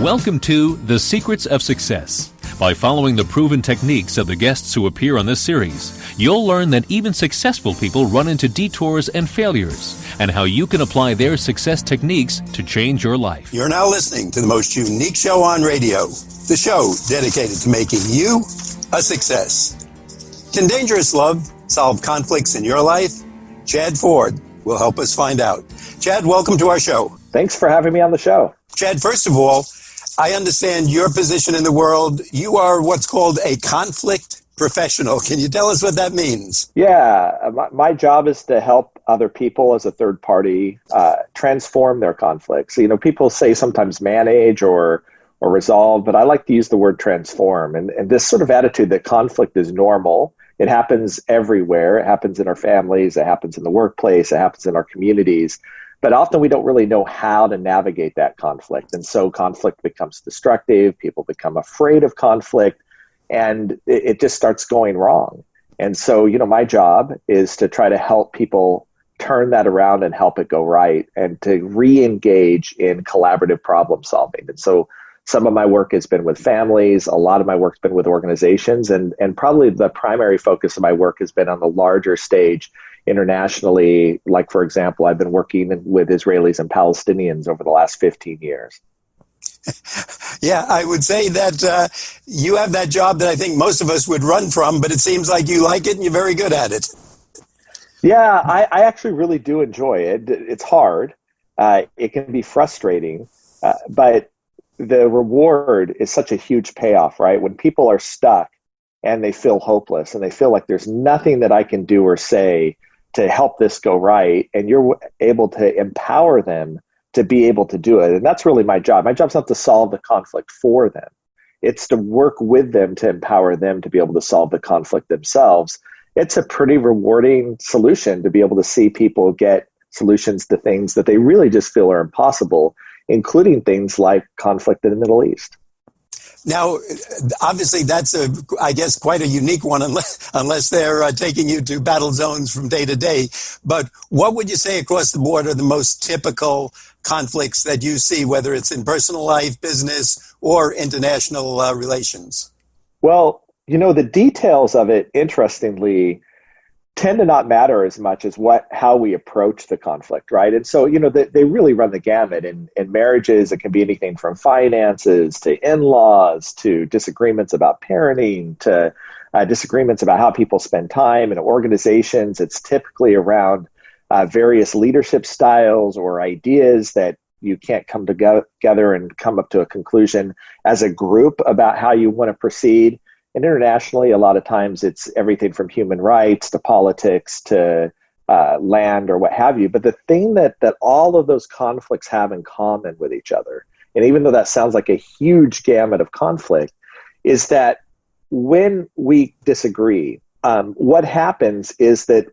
Welcome to The Secrets of Success. By following the proven techniques of the guests who appear on this series, you'll learn that even successful people run into detours and failures, and how you can apply their success techniques to change your life. You're now listening to the most unique show on radio, the show dedicated to making you a success. Can dangerous love solve conflicts in your life? Chad Ford will help us find out. Chad, welcome to our show. Thanks for having me on the show. Chad, first of all, I understand your position in the world. You are what's called a conflict professional. Can you tell us what that means? Yeah, my job is to help other people as a third party transform their conflicts. You know, people say sometimes manage or resolve, but I like to use the word transform. And this sort of attitude that conflict is normal. It happens everywhere. It happens in our families. It happens in the workplace. It happens in our communities. But often we don't really know how to navigate that conflict. And so conflict becomes destructive. People become afraid of conflict, and it just starts going wrong. And so, you know, my job is to try to help people turn that around and help it go right, and to re-engage in collaborative problem solving. And so some of my work has been with families. A lot of my work's been with organizations, and probably the primary focus of my work has been on the larger stage internationally. Like, for example, I've been working with Israelis and Palestinians over the last 15 years. Yeah, I would say that you have that job that I think most of us would run from, but it seems like you like it and you're very good at it. Yeah, I actually really do enjoy it. It's hard. It can be frustrating, but the reward is such a huge payoff, right? When people are stuck and they feel hopeless and they feel like there's nothing that I can do or say to help this go right, and you're able to empower them to be able to do it. And that's really my job. My job's not to solve the conflict for them. It's to work with them to empower them to be able to solve the conflict themselves. It's a pretty rewarding solution to be able to see people get solutions to things that they really just feel are impossible, including things like conflict in the Middle East. Now, obviously, that's I guess, quite a unique one, unless they're taking you to battle zones from day to day. But what would you say across the board are the most typical conflicts that you see, whether it's in personal life, business, or international relations? Well, you know, the details of it, interestingly, tend to not matter as much as how we approach the conflict, right? And so, you know, they really run the gamut. In marriages, it can be anything from finances to in-laws to disagreements about parenting to disagreements about how people spend time. In organizations, it's typically around various leadership styles or ideas that you can't come together and come up to a conclusion as a group about how you want to proceed. And internationally, a lot of times it's everything from human rights to politics to land or what have you. But the thing that all of those conflicts have in common with each other, and even though that sounds like a huge gamut of conflict, is that when we disagree, what happens is that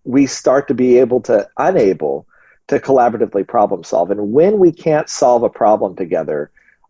we start to be unable to collaboratively problem solve. And when we can't solve a problem together,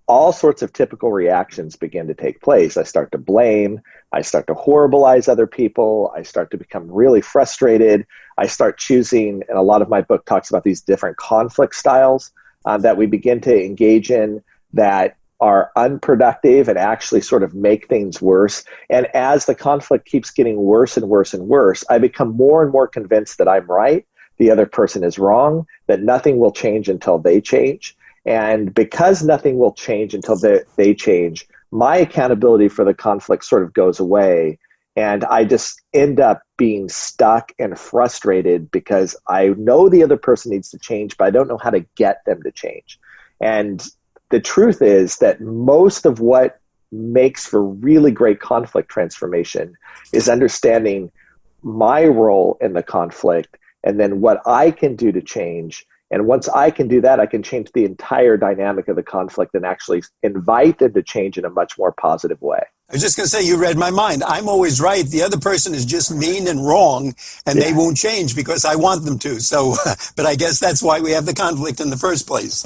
all sorts of typical reactions begin to take place. I start to blame. I start to horribilize other people. I start to become really frustrated. I start choosing, and a lot of my book talks about these different conflict styles that we begin to engage in that are unproductive and actually sort of make things worse. And as the conflict keeps getting worse and worse and worse, I become more and more convinced that I'm right, the other person is wrong, that nothing will change until they change. And because nothing will change until they change, my accountability for the conflict sort of goes away. And I just end up being stuck and frustrated because I know the other person needs to change, but I don't know how to get them to change. And the truth is that most of what makes for really great conflict transformation is understanding my role in the conflict and then what I can do to change. And once I can do that, I can change the entire dynamic of the conflict and actually invite them to change in a much more positive way. I was just going to say, you read my mind. I'm always right. The other person is just mean and wrong, and they won't change because I want them to. So, but I guess that's why we have the conflict in the first place.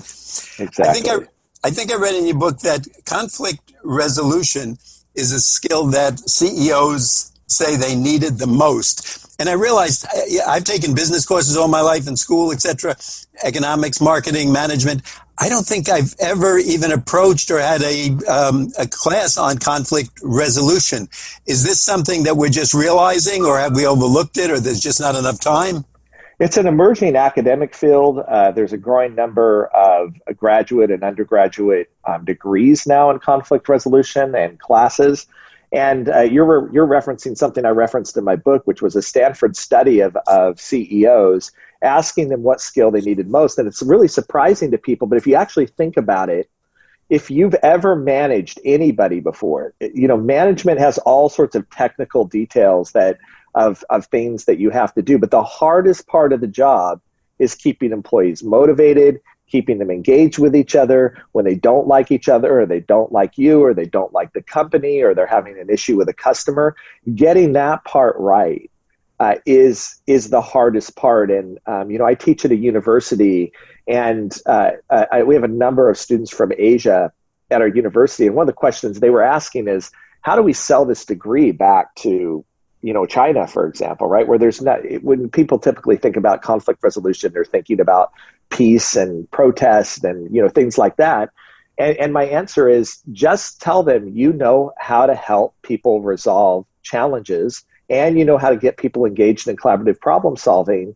Exactly. I think I read in your book that conflict resolution is a skill that CEOs say they needed the most. And I realized I've taken business courses all my life in school, etc., economics, marketing, management. I don't think I've ever even approached or had a class on conflict resolution. Is this something that we're just realizing, or have we overlooked it, or there's just not enough time? It's an emerging academic field. There's a growing number of graduate and undergraduate degrees now in conflict resolution and classes. And you're referencing something I referenced in my book, which was a Stanford study of CEOs asking them what skill they needed most. And it's really surprising to people, but if you actually think about it, if you've ever managed anybody before, management has all sorts of technical details of things that you have to do. But the hardest part of the job is keeping employees motivated, keeping them engaged with each other when they don't like each other, or they don't like you, or they don't like the company, or they're having an issue with a customer. Getting that part right is the hardest part. And, I teach at a university, and we have a number of students from Asia at our university. And one of the questions they were asking is, how do we sell this degree back to China, for example, right? Where when people typically think about conflict resolution, they're thinking about peace and protest and, things like that. And my answer is just tell them, how to help people resolve challenges, and how to get people engaged in collaborative problem solving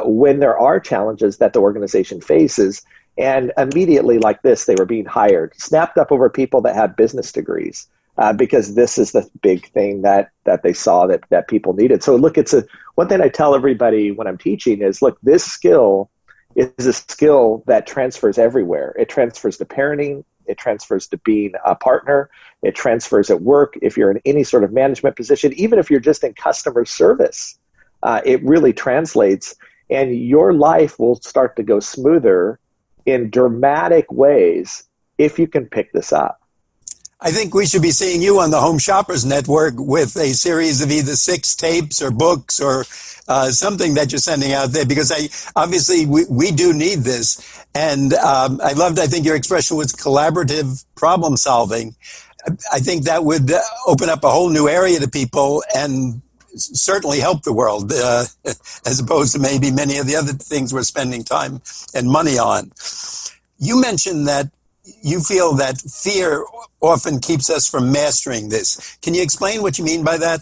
when there are challenges that the organization faces. And immediately, like this, they were being hired, snapped up over people that had business degrees. Because this is the big thing that they saw that people needed. So look, one thing I tell everybody when I'm teaching is, look, this skill is a skill that transfers everywhere. It transfers to parenting. It transfers to being a partner. It transfers at work. If you're in any sort of management position, even if you're just in customer service, it really translates, and your life will start to go smoother in dramatic ways if you can pick this up. I think we should be seeing you on the Home Shoppers Network with a series of either 6 tapes or books or something that you're sending out there, because obviously we do need this. And I think your expression was collaborative problem solving. I think that would open up a whole new area to people and certainly help the world, as opposed to maybe many of the other things we're spending time and money on. You mentioned that you feel that fear often keeps us from mastering this. Can you explain what you mean by that?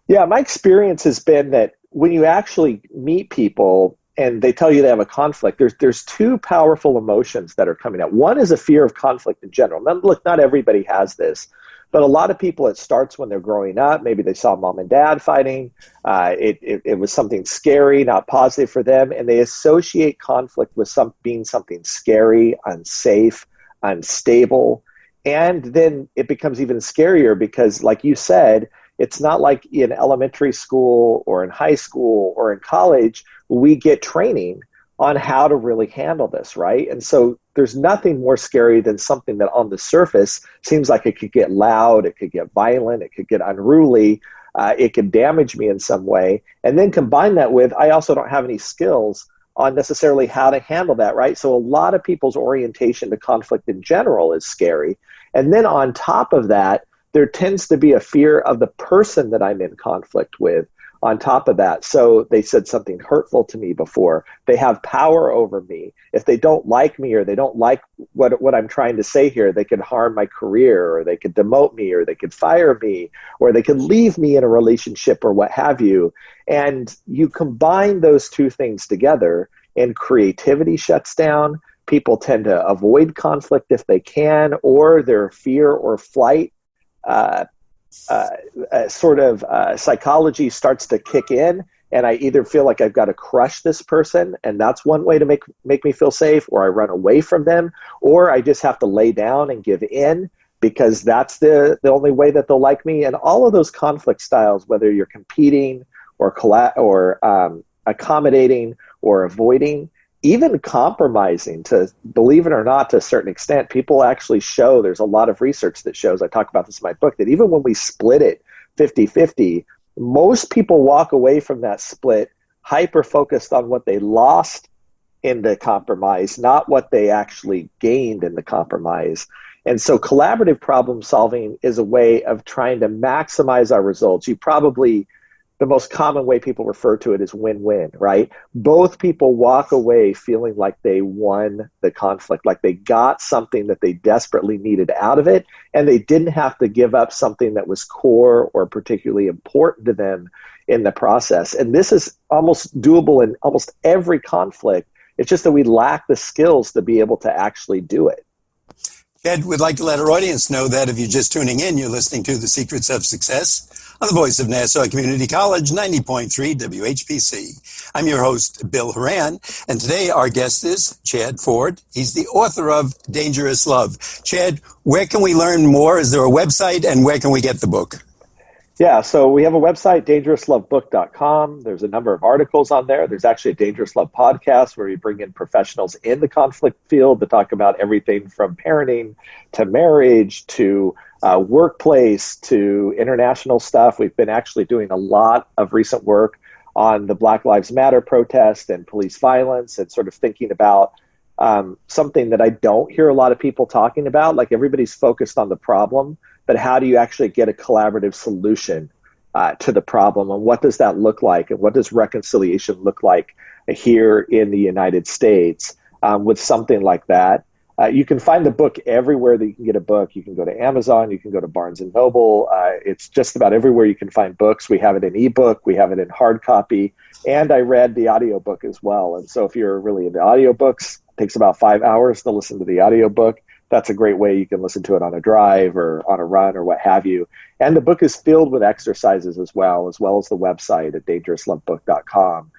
Yeah, my experience has been that when you actually meet people and they tell you they have a conflict, there's 2 powerful emotions that are coming out. One is a fear of conflict in general. Now, look, not everybody has this, but a lot of people, it starts when they're growing up. Maybe they saw mom and dad fighting. It was something scary, not positive for them, and they associate conflict with being something scary, unsafe, unstable. And then it becomes even scarier because, like you said, it's not like in elementary school or in high school or in college, we get training on how to really handle this, right? And so there's nothing more scary than something that on the surface seems like it could get loud, it could get violent, it could get unruly, it could damage me in some way. And then combine that with, I also don't have any skills on necessarily how to handle that, right? So a lot of people's orientation to conflict in general is scary. And then on top of that, there tends to be a fear of the person that I'm in conflict with on top of that. So they said something hurtful to me before. They have power over me. If they don't like me or they don't like what I'm trying to say here, they could harm my career, or they could demote me, or they could fire me, or they could leave me in a relationship, or what have you. And you combine those 2 things together and creativity shuts down. People tend to avoid conflict if they can, or their fear or flight psychology starts to kick in, and I either feel like I've got to crush this person, and that's one way to make me feel safe, or I run away from them, or I just have to lay down and give in because that's the only way that they'll like me. And all of those conflict styles, whether you're competing or accommodating or avoiding, even compromising, to believe it or not, to a certain extent, people actually show, there's a lot of research that shows, I talk about this in my book, that even when we split it 50-50, most people walk away from that split hyper-focused on what they lost in the compromise, not what they actually gained in the compromise. And so collaborative problem solving is a way of trying to maximize our results. You probably the most common way people refer to it is win-win, right? Both people walk away feeling like they won the conflict, like they got something that they desperately needed out of it, and they didn't have to give up something that was core or particularly important to them in the process. And this is almost doable in almost every conflict. It's just that we lack the skills to be able to actually do it. Ed, we'd like to let our audience know that if you're just tuning in, you're listening to The Secrets of Success on the voice of Nassau Community College, 90.3 WHPC. I'm your host, Bill Horan, and today our guest is Chad Ford. He's the author of Dangerous Love. Chad, where can we learn more? Is there a website, and where can we get the book? Yeah, so we have a website, dangerouslovebook.com. There's a number of articles on there. There's actually a Dangerous Love podcast where we bring in professionals in the conflict field to talk about everything from parenting to marriage to workplace to international stuff. We've been actually doing a lot of recent work on the Black Lives Matter protest and police violence, and sort of thinking about something that I don't hear a lot of people talking about. Like, everybody's focused on the problem, but how do you actually get a collaborative solution to the problem? And what does that look like? And what does reconciliation look like here in the United States with something like that? You can find the book everywhere that you can get a book. You can go to Amazon. You can go to Barnes & Noble. It's just about everywhere you can find books. We have it in ebook. We have it in hard copy. And I read the audiobook as well. And so if you're really into audiobooks, it takes about 5 hours to listen to the audiobook. That's a great way. You can listen to it on a drive or on a run or what have you. And the book is filled with exercises as well as the website at dangerouslovebook.com.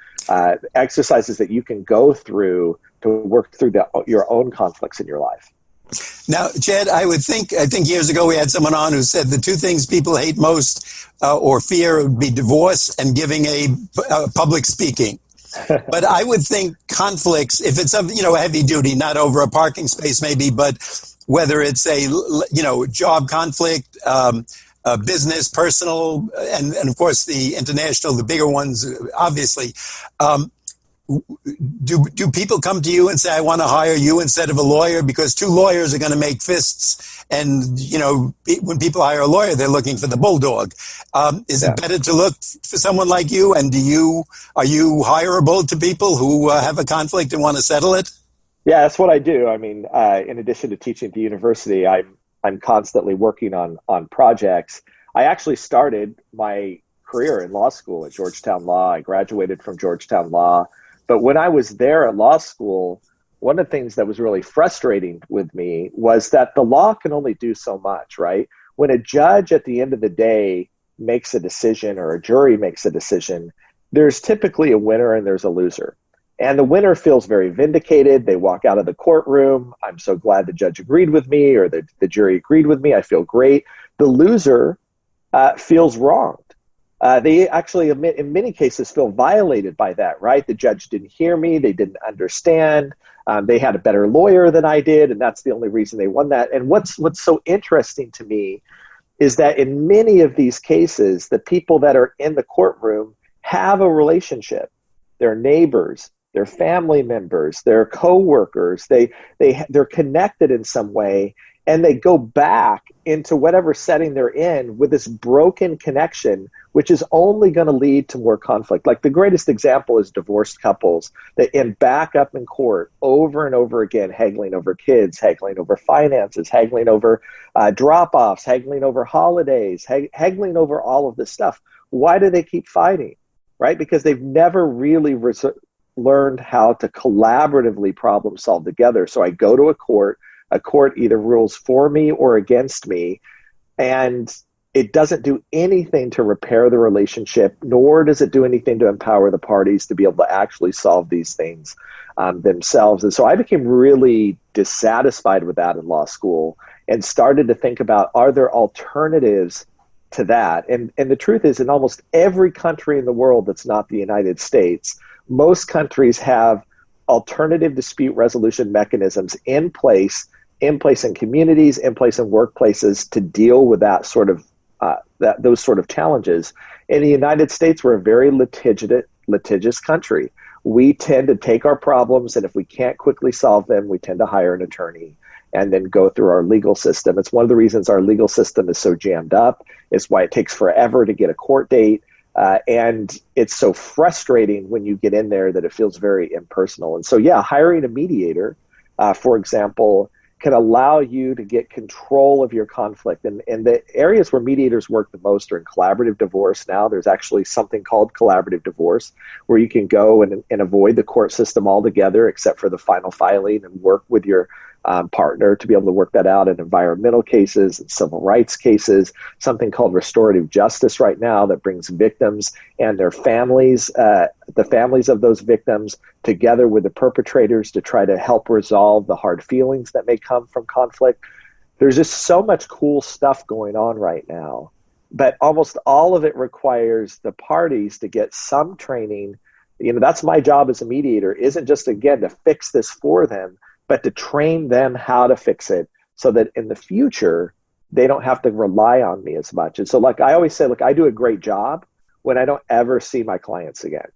Exercises that you can go through to work through your own conflicts in your life. Now, Chad, I think years ago we had someone on who said the two things people hate most or fear would be divorce and giving a public speaking. But I would think conflicts, if it's of, heavy duty, not over a parking space maybe, but whether it's a, job conflict, business, personal, and of course the international, the bigger ones, obviously. Do people come to you and say, I want to hire you instead of a lawyer? Because two lawyers are going to make fists. And, when people hire a lawyer, they're looking for the bulldog. Is it better to look for someone like you? And are you hireable to people who have a conflict and want to settle it? Yeah, that's what I do. I mean, in addition to teaching at the university, I'm constantly working on projects. I actually started my career in law school at Georgetown Law. I graduated from Georgetown Law. But when I was there at law school, one of the things that was really frustrating with me was that the law can only do so much, right? When a judge at the end of the day makes a decision or a jury makes a decision, there's typically a winner and there's a loser. And the winner feels very vindicated. They walk out of the courtroom. I'm so glad the judge agreed with me, or the jury agreed with me. I feel great. The loser feels wronged. They actually, in many cases, feel violated by that, right? The judge didn't hear me. They didn't understand. They had a better lawyer than I did, and that's the only reason they won that. And what's so interesting to me is that in many of these cases, the people that are in the courtroom have a relationship. They're neighbors, they're family members, they're coworkers. They're connected in some way, and they go back into whatever setting they're in with this broken connection, which is only going to lead to more conflict. Like, the greatest example is divorced couples that end back up in court over and over again, haggling over kids, haggling over finances, haggling over drop-offs, haggling over holidays, haggling over all of this stuff. Why do they keep fighting? Right? Because they've never really learned how to collaboratively problem solve together. So I go to a court either rules for me or against me, and it doesn't do anything to repair the relationship, nor does it do anything to empower the parties to be able to actually solve these things themselves. And so I became really dissatisfied with that in law school and started to think about, are there alternatives to that? And the truth is, in almost every country in the world that's not the United States, most countries have alternative dispute resolution mechanisms in place in communities, in place in workplaces to deal with that sort of those sort of challenges. In the United States, we're a very litigious country. We tend to take our problems, and if we can't quickly solve them, we tend to hire an attorney and then go through our legal system. It's one of the reasons our legal system is so jammed up. It's why it takes forever to get a court date. And it's so frustrating when you get in there that it feels very impersonal. And so, yeah, hiring a mediator, for example, can allow you to get control of your conflict. And the areas where mediators work the most are in collaborative divorce now. There's actually something called collaborative divorce where you can go and avoid the court system altogether except for the final filing and work with your partner to be able to work that out in environmental cases and civil rights cases, something called restorative justice right now that brings victims and their families, the families of those victims, together with the perpetrators to try to help resolve the hard feelings that may come from conflict. There's just so much cool stuff going on right now, but almost all of it requires the parties to get some training. That's my job as a mediator, isn't just, again, to fix this for them, but to train them how to fix it so that in the future, they don't have to rely on me as much. And so, like I always say, look, I do a great job when I don't ever see my clients again.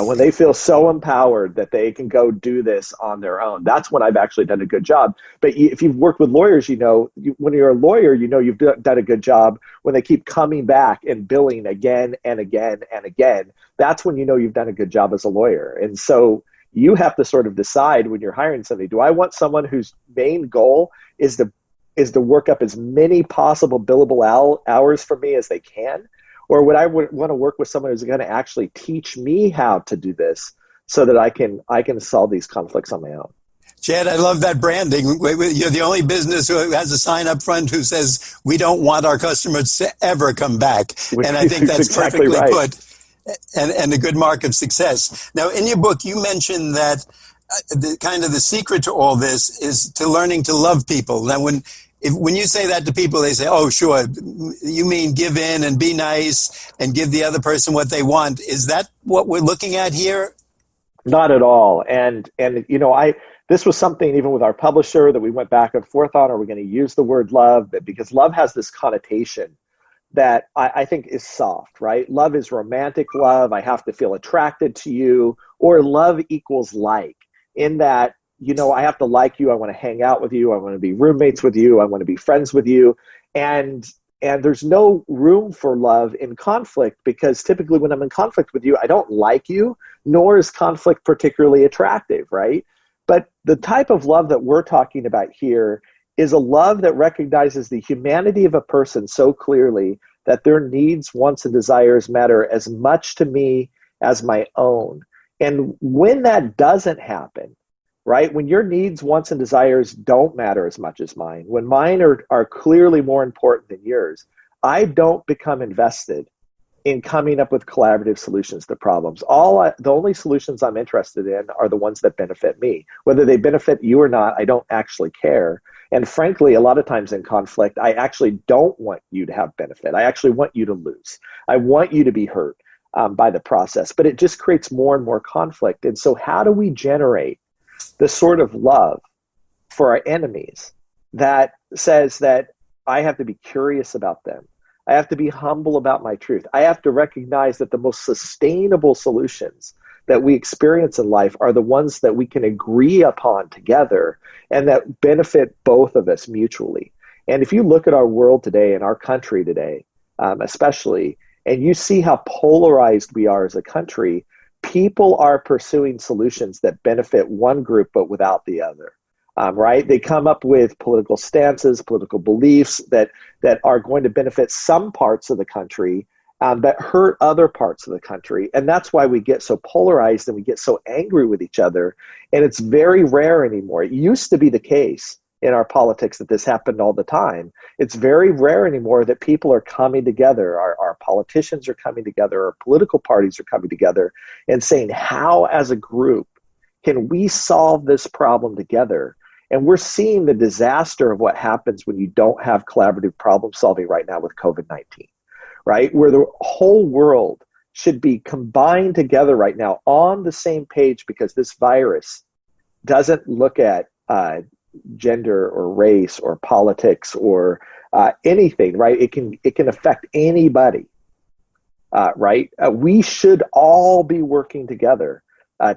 When they feel so empowered that they can go do this on their own, that's when I've actually done a good job. But if you've worked with lawyers, when you're a lawyer, you've done a good job when they keep coming back and billing again and again and again. That's when you've done a good job as a lawyer. And so you have to sort of decide when you're hiring somebody, do I want someone whose main goal is to work up as many possible billable hours for me as they can? Or would I want to work with someone who's going to actually teach me how to do this so that I can solve these conflicts on my own? Chad, I love that branding. You're the only business who has a sign up front who says, we don't want our customers to ever come back. And I think that's exactly perfectly right. put and a good mark of success. Now, in your book, you mentioned that the secret to all this is to learning to love people. Now, when you say that to people, they say, oh, sure, you mean give in and be nice and give the other person what they want. Is that what we're looking at here? Not at all. And this was something even with our publisher that we went back and forth on. Are we going to use the word love? Because love has this connotation that I think is soft, right? Love is romantic love. I have to feel attracted to you, or love equals like, in that, I have to like you. I want to hang out with you. I want to be roommates with you. I want to be friends with you. And there's no room for love in conflict, because typically when I'm in conflict with you, I don't like you, nor is conflict particularly attractive, right? But the type of love that we're talking about here is a love that recognizes the humanity of a person so clearly that their needs, wants, and desires matter as much to me as my own. And when that doesn't happen, right, when your needs, wants, and desires don't matter as much as mine, when mine are clearly more important than yours, I don't become invested in coming up with collaborative solutions to problems. The only solutions I'm interested in are the ones that benefit me. Whether they benefit you or not, I don't actually care. And frankly, a lot of times in conflict, I actually don't want you to have benefit. I actually want you to lose. I want you to be hurt by the process, but it just creates more and more conflict. And so how do we generate the sort of love for our enemies that says that I have to be curious about them? I have to be humble about my truth. I have to recognize that the most sustainable solutions that we experience in life are the ones that we can agree upon together and that benefit both of us mutually. And if you look at our world today and our country today, especially, and you see how polarized we are as a country, people are pursuing solutions that benefit one group but without the other. Right? They come up with political stances, political beliefs that are going to benefit some parts of the country that hurt other parts of the country. And that's why we get so polarized and we get so angry with each other. And it's very rare anymore. It used to be the case in our politics that this happened all the time. It's very rare anymore that people are coming together. Our politicians are coming together. Our political parties are coming together and saying, how as a group can we solve this problem together? And we're seeing the disaster of what happens when you don't have collaborative problem solving right now with COVID-19, right? Where the whole world should be combined together right now on the same page, because this virus doesn't look at gender or race or politics or anything, right? It can affect anybody, right? We should all be working together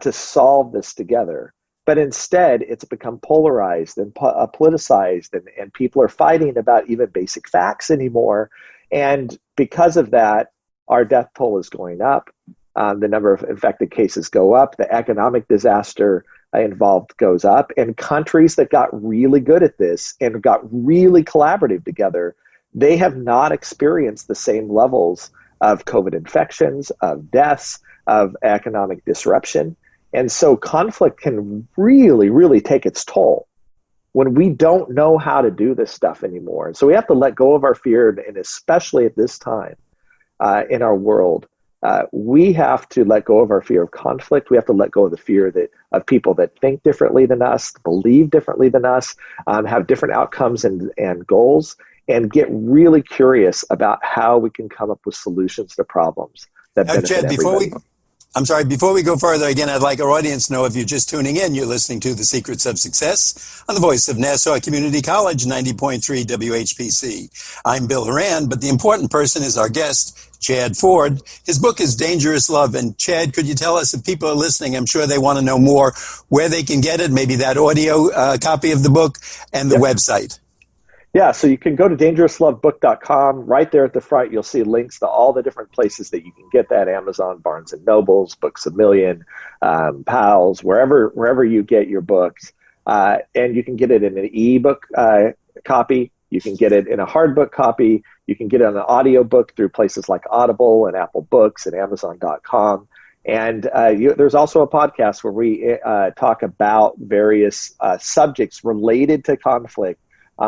to solve this together. But instead, it's become polarized and politicized, and people are fighting about even basic facts anymore. And because of that, our death toll is going up. The number of infected cases go up. The economic disaster involved goes up. And countries that got really good at this and got really collaborative together, they have not experienced the same levels of COVID infections, of deaths, of economic disruption. And so conflict can really, really take its toll when we don't know how to do this stuff anymore. And so we have to let go of our fear, and especially at this time in our world, we have to let go of our fear of conflict. We have to let go of the fear of people that think differently than us, believe differently than us, have different outcomes and goals, and get really curious about how we can come up with solutions to problems that benefit Chad, everybody. before we go further, again, I'd like our audience to know, if you're just tuning in, you're listening to The Secrets of Success on the voice of Nassau Community College, 90.3 WHPC. I'm Bill Horan, but the important person is our guest, Chad Ford. His book is Dangerous Love. And Chad, could you tell us, if people are listening, I'm sure they want to know more, where they can get it, maybe that audio copy of the book, and the website? Yeah, so you can go to dangerouslovebook.com. Right there at the front, you'll see links to all the different places that you can get that: Amazon, Barnes & Nobles, Books A Million, Pals, wherever you get your books. And you can get it in an ebook copy. You can get it in a hardbook copy. You can get it on an audiobook through places like Audible and Apple Books and Amazon.com. And there's also a podcast where we talk about various subjects related to conflict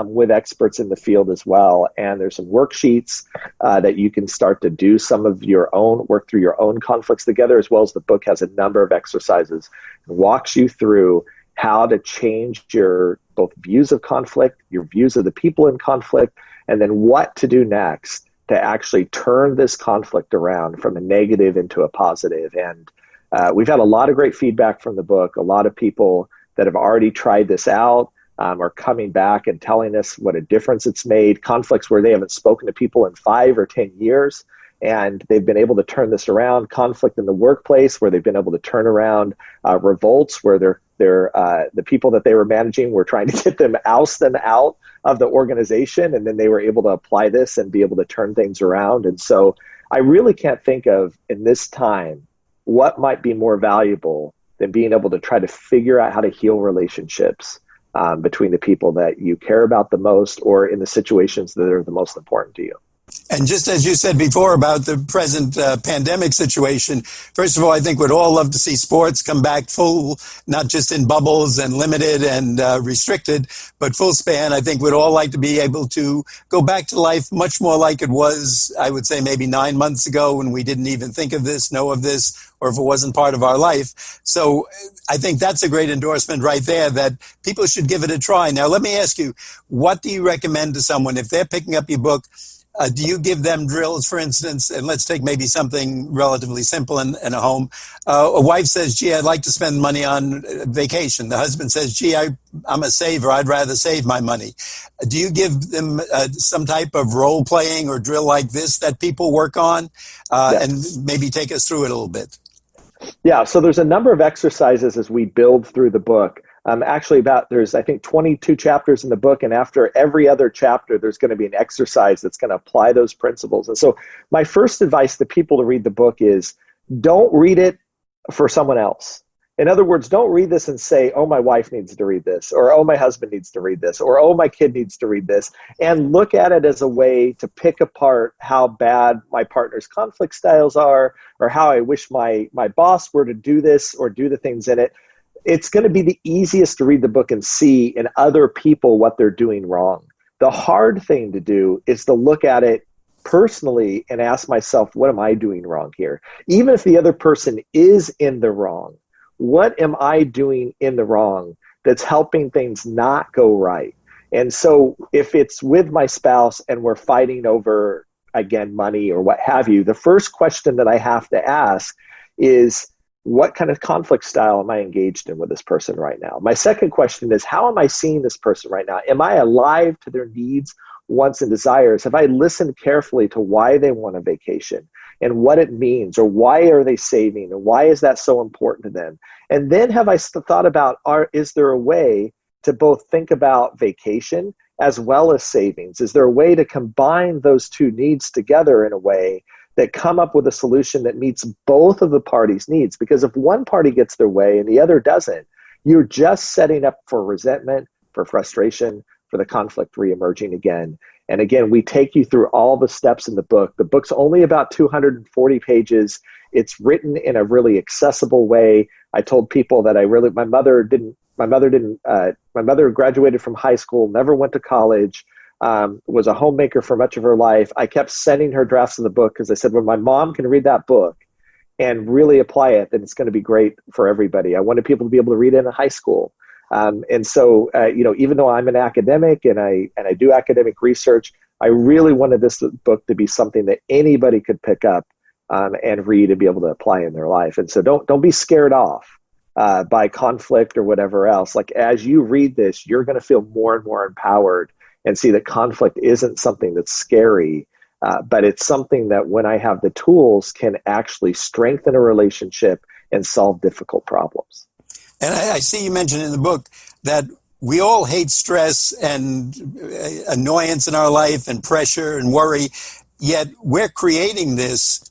with experts in the field as well. And there's some worksheets that you can start to do some of your own, work through your own conflicts together, as well as the book has a number of exercises, walks you through how to change your both views of conflict, your views of the people in conflict, and then what to do next to actually turn this conflict around from a negative into a positive. And we've had a lot of great feedback from the book. A lot of people that have already tried this out are coming back and telling us what a difference it's made. Conflicts where they haven't spoken to people in 5 or 10 years, and they've been able to turn this around. Conflict in the workplace where they've been able to turn around revolts where the people that they were managing were trying to get them, oust them out of the organization, and then they were able to apply this and be able to turn things around. And so I really can't think of, in this time, what might be more valuable than being able to try to figure out how to heal relationships between the people that you care about the most, or in the situations that are the most important to you. And just as you said before about the present pandemic situation, first of all, I think we'd all love to see sports come back full, not just in bubbles and limited and restricted, but full span. I think we'd all like to be able to go back to life much more like it was, I would say, maybe 9 months ago, when we didn't even think of this, know of this, or if it wasn't part of our life. So I think that's a great endorsement right there, that people should give it a try. Now, let me ask you, what do you recommend to someone if they're picking up your book? Do you give them drills, for instance, and let's take maybe something relatively simple in a home. A wife says, gee, I'd like to spend money on vacation. The husband says, gee, I'm a saver. I'd rather save my money. Do you give them some type of role playing or drill like this that people work on? And maybe take us through it a little bit. Yeah, so there's a number of exercises as we build through the book. There's, I think, 22 chapters in the book, and after every other chapter, there's going to be an exercise that's going to apply those principles. And so my first advice to people to read the book is, don't read it for someone else. In other words, don't read this and say, oh, my wife needs to read this, or oh, my husband needs to read this, or oh, my kid needs to read this, and look at it as a way to pick apart how bad my partner's conflict styles are, or how I wish my boss were to do this or do the things in it. It's going to be the easiest to read the book and see in other people what they're doing wrong. The hard thing to do is to look at it personally and ask myself, what am I doing wrong here? Even if the other person is in the wrong, what am I doing in the wrong that's helping things not go right? And so if it's with my spouse and we're fighting over, again, money or what have you, the first question that I have to ask is, what kind of conflict style am I engaged in with this person right now? My second question is, how am I seeing this person right now? Am I alive to their needs, wants, and desires? Have I listened carefully to why they want a vacation and what it means, or why are they saving, and why is that so important to them? And then have I thought about, is there a way to both think about vacation as well as savings? Is there a way to combine those two needs together in a way that come up with a solution that meets both of the parties' needs. Because if one party gets their way and the other doesn't, you're just setting up for resentment, for frustration, for the conflict reemerging again. And again, we take you through all the steps in the book. The book's only about 240 pages. It's written in a really accessible way. I told people that my mother graduated from high school, never went to college, was a homemaker for much of her life. I kept sending her drafts of the book because I said, when my mom can read that book and really apply it, then it's going to be great for everybody. I wanted people to be able to read it in high school. And so, even though I'm an academic and I do academic research, I really wanted this book to be something that anybody could pick up and read and be able to apply in their life. And so don't be scared off by conflict or whatever else. Like, as you read this, you're going to feel more and more empowered and see that conflict isn't something that's scary, but it's something that, when I have the tools, can actually strengthen a relationship and solve difficult problems. And I see you mentioned in the book that we all hate stress and annoyance in our life and pressure and worry, yet we're creating this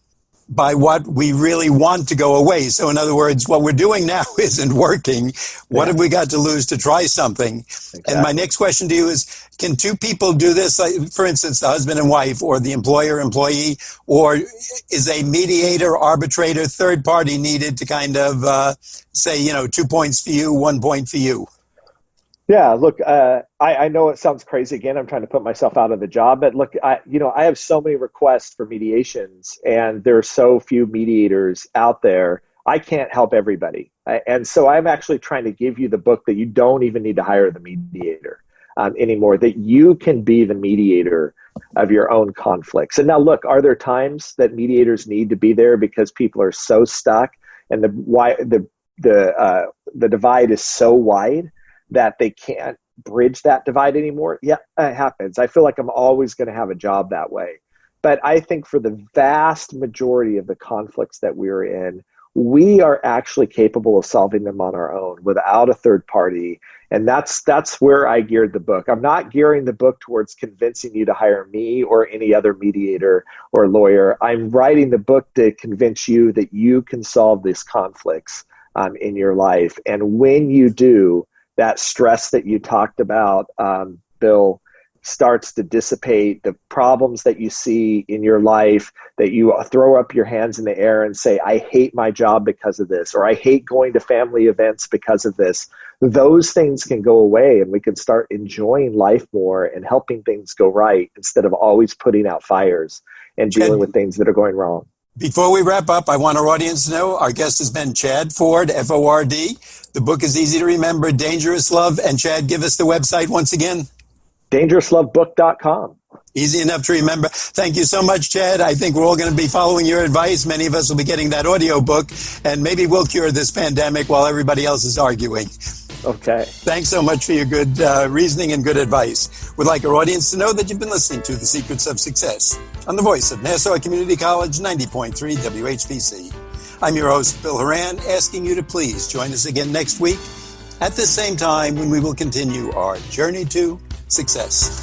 by what we really want to go away. So in other words, what we're doing now isn't working. What have we got to lose to try something? Exactly. And my next question to you is, can two people do this? Like, for instance, the husband and wife, or the employer-employee, or is a mediator, arbitrator, third party needed to kind of say, 2 points for you, 1 point for you? Yeah, look, I know it sounds crazy. Again, I'm trying to put myself out of the job, but look, I have so many requests for mediations, and there are so few mediators out there. I can't help everybody. And so I'm actually trying to give you the book that you don't even need to hire the mediator anymore, that you can be the mediator of your own conflicts. And now, look, are there times that mediators need to be there because people are so stuck and the divide is so wide that they can't bridge that divide anymore? Yeah, it happens. I feel like I'm always going to have a job that way. But I think for the vast majority of the conflicts that we're in, we are actually capable of solving them on our own without a third party. And that's where I geared the book. I'm not gearing the book towards convincing you to hire me or any other mediator or lawyer. I'm writing the book to convince you that you can solve these conflicts in your life. And when you do, that stress that you talked about, Bill, starts to dissipate. The problems that you see in your life, that you throw up your hands in the air and say, I hate my job because of this, or I hate going to family events because of this. Those things can go away, and we can start enjoying life more and helping things go right instead of always putting out fires and dealing with things that are going wrong. Before we wrap up, I want our audience to know our guest has been Chad Ford, Ford. The book is easy to remember, Dangerous Love. And Chad, give us the website once again. DangerousLoveBook.com. Easy enough to remember. Thank you so much, Chad. I think we're all going to be following your advice. Many of us will be getting that audio book, and maybe we'll cure this pandemic while everybody else is arguing. Okay. Thanks so much for your good reasoning and good advice. We'd like our audience to know that you've been listening to The Secrets of Success on the voice of Nassau Community College, 90.3 WHPC. I'm your host, Bill Horan, asking you to please join us again next week at the same time when we will continue our journey to success.